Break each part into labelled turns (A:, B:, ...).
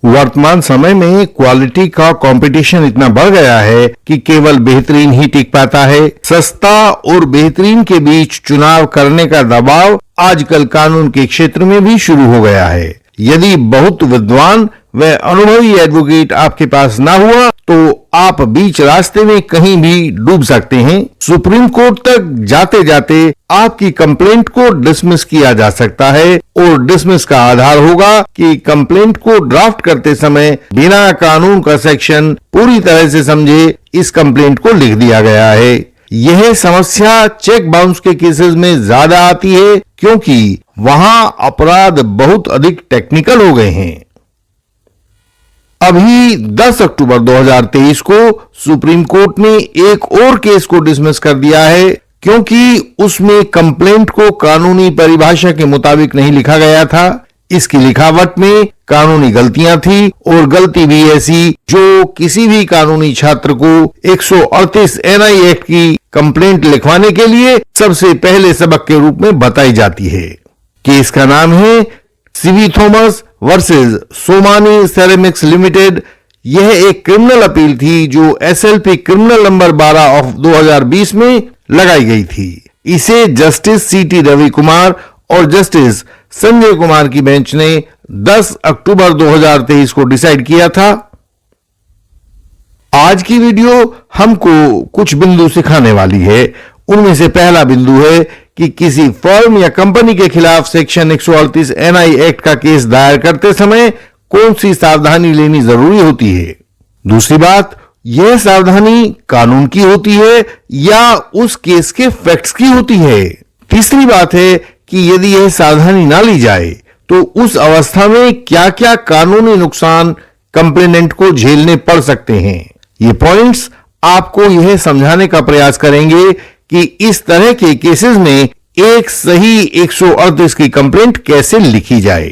A: वर्तमान समय में क्वालिटी का कंपटीशन इतना बढ़ गया है कि केवल बेहतरीन ही टिक पाता है। सस्ता और बेहतरीन के बीच चुनाव करने का दबाव आजकल कानून के क्षेत्र में भी शुरू हो गया है। यदि बहुत विद्वान व अनुभवी एडवोकेट आपके पास ना हुआ तो आप बीच रास्ते में कहीं भी डूब सकते हैं। सुप्रीम कोर्ट तक जाते जाते आपकी कंप्लेंट को डिसमिस किया जा सकता है और डिसमिस का आधार होगा कि कंप्लेंट को ड्राफ्ट करते समय बिना कानून का सेक्शन पूरी तरह से समझे इस कंप्लेंट को लिख दिया गया है। यह समस्या चेक बाउंस के केसेस में ज्यादा आती है क्योंकि वहां अपराध बहुत अधिक टेक्निकल हो गए हैं। अभी 10 अक्टूबर 2023 को सुप्रीम कोर्ट ने एक और केस को डिसमिस कर दिया है क्योंकि उसमें कंप्लेंट को कानूनी परिभाषा के मुताबिक नहीं लिखा गया था। इसकी लिखावट में कानूनी गलतियां थी और गलती भी ऐसी जो किसी भी कानूनी छात्र को 138 NI एक्ट की कंप्लेंट लिखवाने के लिए सबसे पहले सबक के रूप में बताई जाती है। केस का नाम है CV Thomas versus Somani ceramics limited. यह एक क्रिमिनल अपील थी जो SLP क्रिमिनल नंबर 12 ऑफ 2020 में लगाई गई थी। इसे जस्टिस CT रवि कुमार और जस्टिस संजय कुमार की बेंच ने 10 अक्टूबर 2023 को डिसाइड किया था। आज की वीडियो हमको कुछ बिंदु सिखाने वाली है। उनमें से पहला बिंदु है कि किसी फर्म या कंपनी के खिलाफ सेक्शन 138 NI एक्ट का केस दायर करते समय कौन सी सावधानी लेनी जरूरी होती है। दूसरी बात, यह सावधानी कानून की होती है या उस केस के फैक्ट्स की होती है। तीसरी बात है कि यदि यह सावधानी ना ली जाए तो उस अवस्था में क्या क्या कानूनी नुकसान कंप्लेनेंट को झेलने पड़ सकते हैं। ये पॉइंट्स आपको यह समझाने का प्रयास करेंगे कि इस तरह के केसेस में एक सही 138 की कंप्लेंट कैसे लिखी जाए।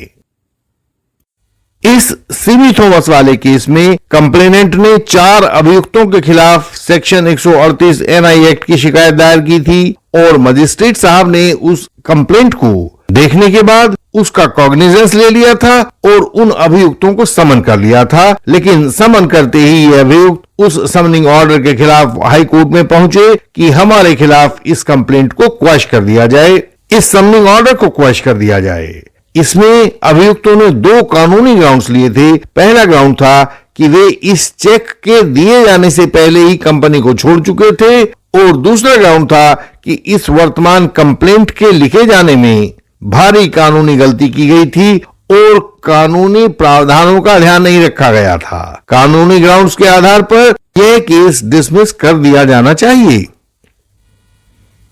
A: इस सीवी थॉमस वाले केस में कंप्लेनेंट ने 4 अभियुक्तों के खिलाफ सेक्शन 138 NI एक्ट की शिकायत दायर की थी और मजिस्ट्रेट साहब ने उस कंप्लेंट को देखने के बाद उसका कॉग्निजेंस ले लिया था और उन अभियुक्तों को समन कर लिया था। लेकिन समन करते ही ये अभियुक्त उस समनिंग ऑर्डर के खिलाफ हाई कोर्ट में पहुंचे कि हमारे खिलाफ इस कंप्लेंट को क्वैश कर दिया जाए, इस समनिंग ऑर्डर को क्वैश कर दिया जाए। इसमें अभियुक्तों ने 2 कानूनी ग्राउंड्स लिए थे। पहला ग्राउंड था कि वे इस चेक के दिए जाने से पहले ही कंपनी को छोड़ चुके थे और दूसरा ग्राउंड था कि इस वर्तमान कंप्लेंट के लिखे जाने में भारी कानूनी गलती की गई थी और कानूनी प्रावधानों का ध्यान नहीं रखा गया था। कानूनी ग्राउंड्स के आधार पर यह केस डिसमिस कर दिया जाना चाहिए।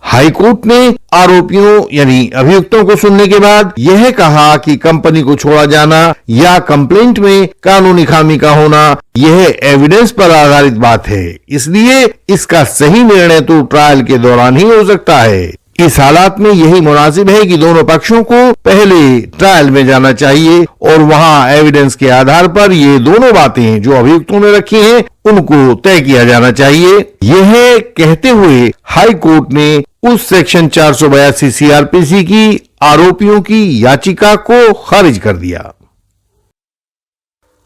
A: हाई कोर्ट ने आरोपियों यानी अभियुक्तों को सुनने के बाद यह कहा कि कंपनी को छोड़ा जाना या कंप्लेंट में कानूनी खामी का होना यह एविडेंस पर आधारित बात है, इसलिए इसका सही निर्णय तो ट्रायल के दौरान ही हो सकता है। इस हालात में यही मुनासिब है कि दोनों पक्षों को पहले ट्रायल में जाना चाहिए और वहां एविडेंस के आधार पर ये दोनों बातें जो अभियुक्तों ने रखी हैं उनको तय किया जाना चाहिए। यह कहते हुए हाई कोर्ट ने उस सेक्शन 482 CRPC की आरोपियों की याचिका को खारिज कर दिया।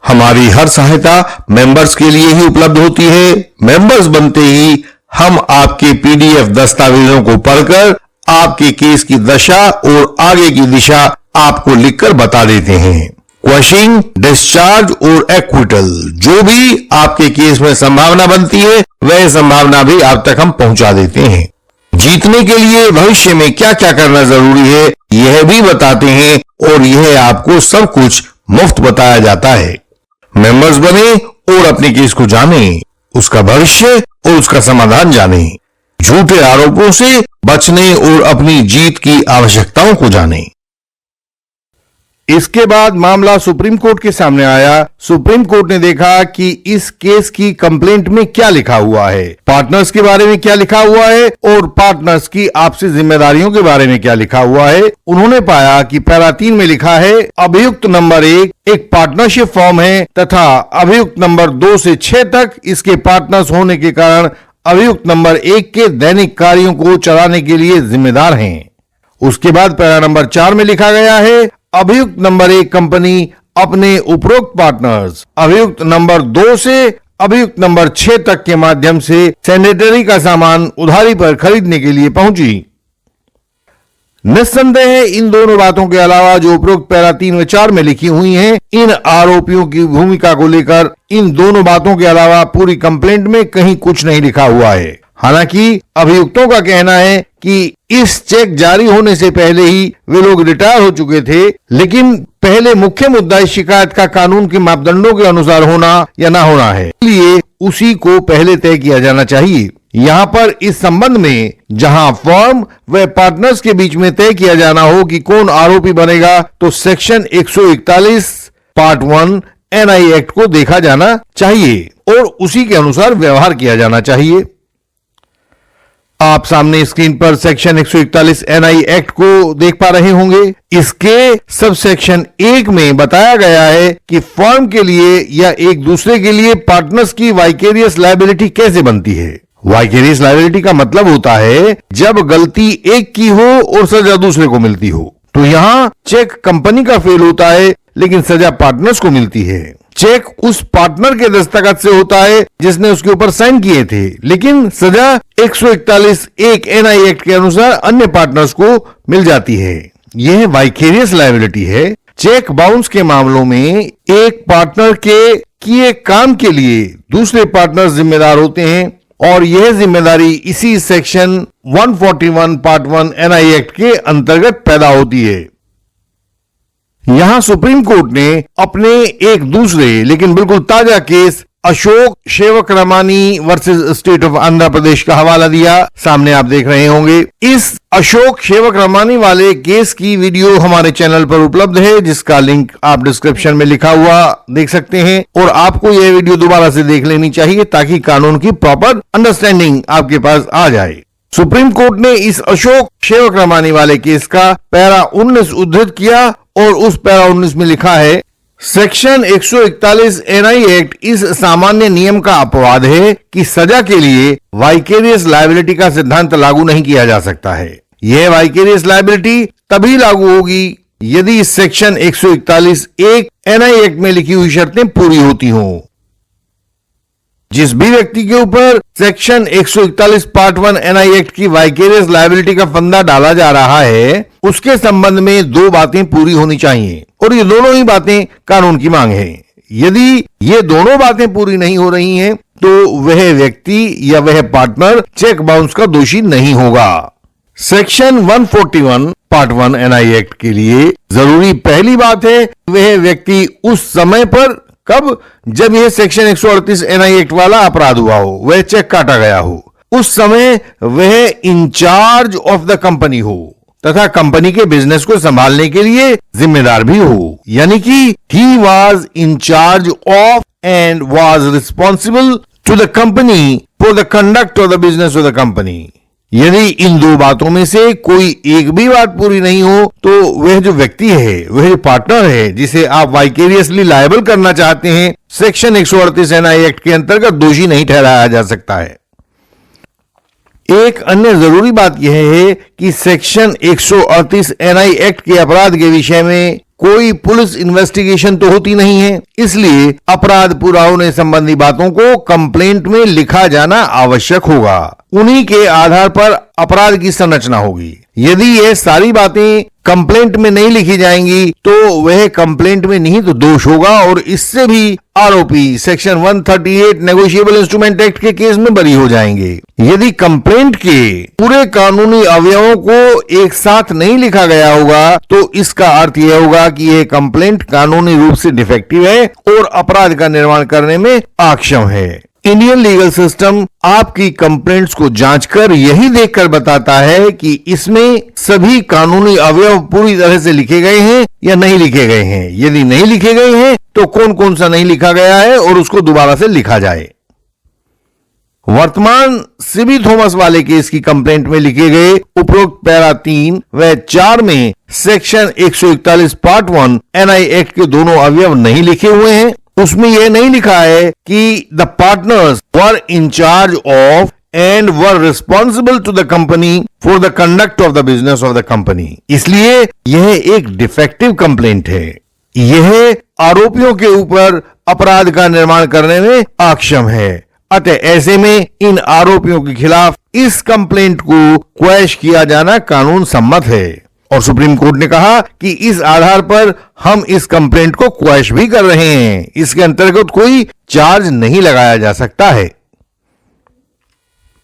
A: हमारी हर सहायता मेंबर्स के लिए ही उपलब्ध होती है। मेंबर्स बनते ही हम आपके PDF दस्तावेजों को पढ़कर आपके केस की दशा और आगे की दिशा आपको लिखकर बता देते हैं। क्वैशिंग, डिस्चार्ज और एक्विटल जो भी आपके केस में संभावना बनती है वह संभावना भी आप तक हम पहुंचा देते हैं। जीतने के लिए भविष्य में क्या क्या करना जरूरी है यह भी बताते हैं और यह आपको सब कुछ मुफ्त बताया जाता है। मेंबर्स बने और अपने केस को जानें, उसका भविष्य और उसका समाधान जानें, झूठे आरोपों से बचने और अपनी जीत की आवश्यकताओं को जानें। इसके बाद मामला सुप्रीम कोर्ट के सामने आया। सुप्रीम कोर्ट ने देखा कि इस केस की कंप्लेंट में क्या लिखा हुआ है, पार्टनर्स के बारे में क्या लिखा हुआ है और पार्टनर्स की आपसी जिम्मेदारियों के बारे में क्या लिखा हुआ है। उन्होंने पाया कि पैरा 3 में लिखा है अभियुक्त नंबर 1 एक पार्टनरशिप फॉर्म है तथा अभियुक्त नंबर 2 से 6 तक इसके पार्टनर्स होने के कारण अभियुक्त नंबर 1 के दैनिक कार्यों को चलाने के लिए जिम्मेदार हैं। उसके बाद पैरा नंबर 4 में लिखा गया है अभियुक्त नंबर 1 कंपनी अपने उपरोक्त पार्टनर्स अभियुक्त नंबर 2 से अभियुक्त नंबर 6 तक के माध्यम से सैनिटरी का सामान उधारी पर खरीदने के लिए पहुंची। निस्संदेह इन दोनों बातों के अलावा जो उपरोक्त पैरा 3 व 4 में लिखी हुई हैं, इन आरोपियों की भूमिका को लेकर इन दोनों बातों के अलावा पूरी कंप्लेंट में कहीं कुछ नहीं लिखा हुआ है। हालांकि अभियुक्तों का कहना है कि इस चेक जारी होने से पहले ही वे लोग रिटायर हो चुके थे, लेकिन पहले मुख्य मुद्दा इस शिकायत का कानून के मापदंडों के अनुसार होना या ना होना है, इसलिए उसी को पहले तय किया जाना चाहिए। यहां पर इस संबंध में जहां फर्म व पार्टनर्स के बीच में तय किया जाना हो कि कौन आरोपी बनेगा, तो सेक्शन 141 पार्ट 1 एनआई एक्ट को देखा जाना चाहिए और उसी के अनुसार व्यवहार किया जाना चाहिए। आप सामने स्क्रीन पर सेक्शन 141 एनआई एक्ट को देख पा रहे होंगे। इसके सब सेक्शन 1 में बताया गया है कि फर्म के लिए या एक दूसरे के लिए पार्टनर्स की वाइकेरियस लायबिलिटी कैसे बनती है। वाइकेरियस लायबिलिटी का मतलब होता है जब गलती एक की हो और सजा दूसरे को मिलती हो। तो यहां चेक कंपनी का फेल होता है लेकिन सजा पार्टनर्स को मिलती है। चेक उस पार्टनर के दस्तखत से होता है जिसने उसके ऊपर साइन किए थे, लेकिन सजा 141(1) एनआई एक्ट के अनुसार अन्य पार्टनर्स को मिल जाती है। यह वाइकेरियस लायबिलिटी है। चेक बाउंस के मामलों में एक पार्टनर के किए काम के लिए दूसरे पार्टनर जिम्मेदार होते हैं और यह जिम्मेदारी इसी सेक्शन 141 पार्ट 1 एनआई एक्ट के अंतर्गत पैदा होती है। यहां सुप्रीम कोर्ट ने अपने एक दूसरे लेकिन बिल्कुल ताजा case Ashok Shewakramani versus state of Andhra Pradesh का हवाला दिया। सामने आप देख रहे होंगे। इस अशोक शेवकरमानी वाले केस की वीडियो हमारे चैनल पर उपलब्ध है, जिसका लिंक आप डिस्क्रिप्शन में लिखा हुआ देख सकते हैं और आपको यह वीडियो दोबारा से देख लेनी चाहिए ताकि कानून की प्रॉपर अंडरस्टैंडिंग आपके पास आ जाए। सुप्रीम कोर्ट ने इस अशोक शेवकरमानी वाले केस का पैरा 19 उद्धृत किया और उस पैरा 19 में लिखा है, सेक्शन 141 एनआई एक्ट इस सामान्य नियम का अपवाद है कि सजा के लिए वाइकेरियस लायबिलिटी का सिद्धांत लागू नहीं किया जा सकता है। यह वाइकेरियस लायबिलिटी तभी लागू होगी यदि इस सेक्शन 141(1) एनआई एक्ट में लिखी हुई शर्तें पूरी होती हों। जिस भी व्यक्ति के ऊपर सेक्शन 141 पार्ट 1 एनआई एक्ट की वाइकेरियस लायबिलिटी का फंदा डाला जा रहा है, उसके संबंध में दो बातें पूरी होनी चाहिए और ये दोनों ही बातें कानून की मांग है। यदि ये दोनों बातें पूरी नहीं हो रही हैं, तो वह व्यक्ति या वह पार्टनर चेक बाउंस का दोषी नहीं होगा। सेक्शन 141 पार्ट 1 एनआई एक्ट के लिए जरूरी पहली बात है वह व्यक्ति उस समय पर, कब, जब यह सेक्शन 138 एनआई एक्ट वाला अपराध हुआ हो, वह चेक काटा गया हो, उस समय वह इंचार्ज ऑफ द कंपनी हो तथा कंपनी के बिजनेस को संभालने के लिए जिम्मेदार भी हो। यानी कि he was in charge of and was responsible to the company for the conduct of the business of the company. यदि इन दो बातों में से कोई एक भी बात पूरी नहीं हो, तो वह जो व्यक्ति है, वह जो पार्टनर है जिसे आप वाइकेरियसली लायबल करना चाहते हैं, सेक्शन 138 एनआई एक्ट के अंतर्गत दोषी नहीं ठहराया जा सकता है। एक अन्य जरूरी बात यह है कि सेक्शन 138 एनआई एक्ट के अपराध के विषय में कोई पुलिस इन्वेस्टिगेशन तो होती नहीं है, इसलिए अपराध पूरा होने संबंधी बातों को कंप्लेंट में लिखा जाना आवश्यक होगा। उन्हीं के आधार पर अपराध की संरचना होगी। यदि ये सारी बातें कंप्लेंट में नहीं लिखी जाएंगी तो वह कंप्लेंट में निहित दोष होगा और इससे भी आरोपी सेक्शन 138 नेगोशिएबल इंस्ट्रूमेंट एक्ट के केस में बरी हो जाएंगे। यदि कंप्लेंट के पूरे कानूनी अवयवों को एक साथ नहीं लिखा गया होगा तो इसका अर्थ यह होगा कि यह कंप्लेंट कानूनी रूप से डिफेक्टिव है और अपराध का निर्माण करने में अक्षम है। इंडियन लीगल सिस्टम आपकी कंप्लेंट्स को जांचकर यही देखकर बताता है कि इसमें सभी कानूनी अवयव पूरी तरह से लिखे गए हैं या नहीं लिखे गए हैं। यदि नहीं लिखे गए हैं तो कौन कौन सा नहीं लिखा गया है और उसको दोबारा से लिखा जाए। वर्तमान सीबी थॉमस वाले केस की कंप्लेंट में लिखे गए उपरोक्त पैरा 3 व 4 में सेक्शन 141 पार्ट 1 एनआई एक्ट के दोनों अवयव नहीं लिखे हुए हैं। उसमें यह नहीं लिखा है कि the partners were in charge of and were responsible to the company for the conduct of the business of the company. इसलिए यह एक डिफेक्टिव कंप्लेंट है। यह आरोपियों के ऊपर अपराध का निर्माण करने में अक्षम है। अतः ऐसे में इन आरोपियों के खिलाफ इस कंप्लेंट को क्वैश किया जाना कानून सम्मत है और सुप्रीम कोर्ट ने कहा कि इस आधार पर हम इस कंप्लेंट को क्वैश भी कर रहे हैं। इसके अंतर्गत कोई चार्ज नहीं लगाया जा सकता है।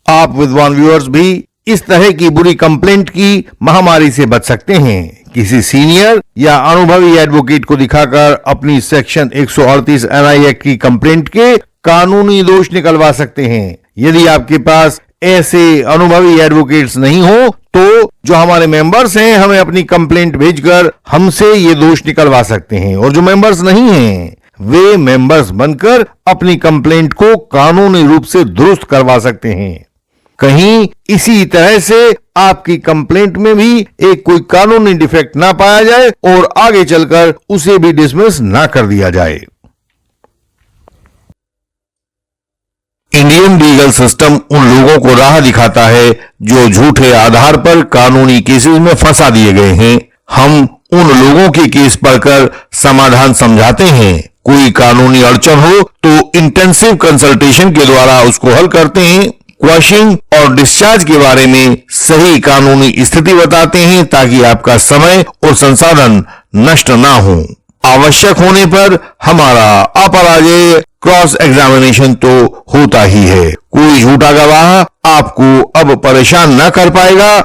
A: आप विद्वान व्यूअर्स भी इस तरह की बुरी कंप्लेंट की महामारी से बच सकते हैं। किसी सीनियर या अनुभवी एडवोकेट को दिखाकर अपनी सेक्शन 138 एनआई एक्ट की कंप्लेंट के कानूनी दोष निकलवा सकते हैं। यदि आपके पास ऐसे अनुभवी एडवोकेट्स नहीं हो तो जो हमारे मेंबर्स हैं हमें अपनी कंप्लेंट भेजकर हमसे ये दोष निकलवा सकते हैं, और जो मेंबर्स नहीं हैं वे मेंबर्स बनकर अपनी कंप्लेंट को कानूनी रूप से दुरुस्त करवा सकते हैं। कहीं इसी तरह से आपकी कंप्लेंट में भी एक कोई कानूनी डिफेक्ट ना पाया जाए और आगे चलकर उसे भी डिसमिस ना कर दिया जाए। इंडियन लीगल सिस्टम उन लोगों को राह दिखाता है जो झूठे आधार पर कानूनी केसेस में फंसा दिए गए हैं। हम उन लोगों के केस पढ़कर समाधान समझाते हैं। कोई कानूनी अड़चन हो तो इंटेंसिव कंसल्टेशन के द्वारा उसको हल करते हैं। क्वैशिंग और डिस्चार्ज के बारे में सही कानूनी स्थिति बताते हैं ताकि आपका समय और संसाधन नष्ट ना हो। आवश्यक होने पर हमारा अपराजेय क्रॉस एग्जामिनेशन तो होता ही है। कोई झूठा गवाह आपको अब परेशान न कर पाएगा।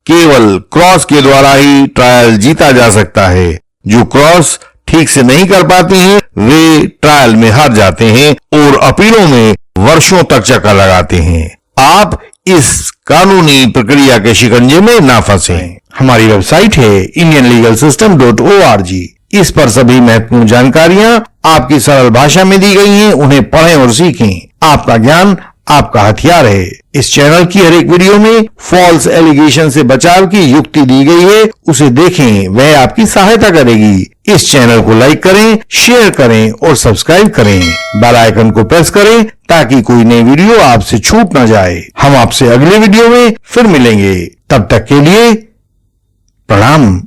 A: केवल क्रॉस के द्वारा ही ट्रायल जीता जा सकता है। जो क्रॉस ठीक से नहीं कर पाते हैं वे ट्रायल में हार जाते हैं और अपीलों में वर्षों तक चक्कर लगाते हैं। आप इस कानूनी प्रक्रिया के शिकंजे में ना फंसें। हमारी वेबसाइट है indianlegalsystem.org। इस पर सभी महत्वपूर्ण जानकारियां आपकी सरल भाषा में दी गई हैं। उन्हें पढ़ें और सीखें। आपका ज्ञान आपका हथियार है। इस चैनल की हर एक वीडियो में फॉल्स एलिगेशन से बचाव की युक्ति दी गई है, उसे देखें, वह आपकी सहायता करेगी। इस चैनल को लाइक करें, शेयर करें और सब्सक्राइब करें। बेल आइकन को प्रेस करें ताकि कोई नई वीडियो आपसे छूट न जाए। हम आपसे अगले वीडियो में फिर मिलेंगे। तब तक के लिए प्रणाम।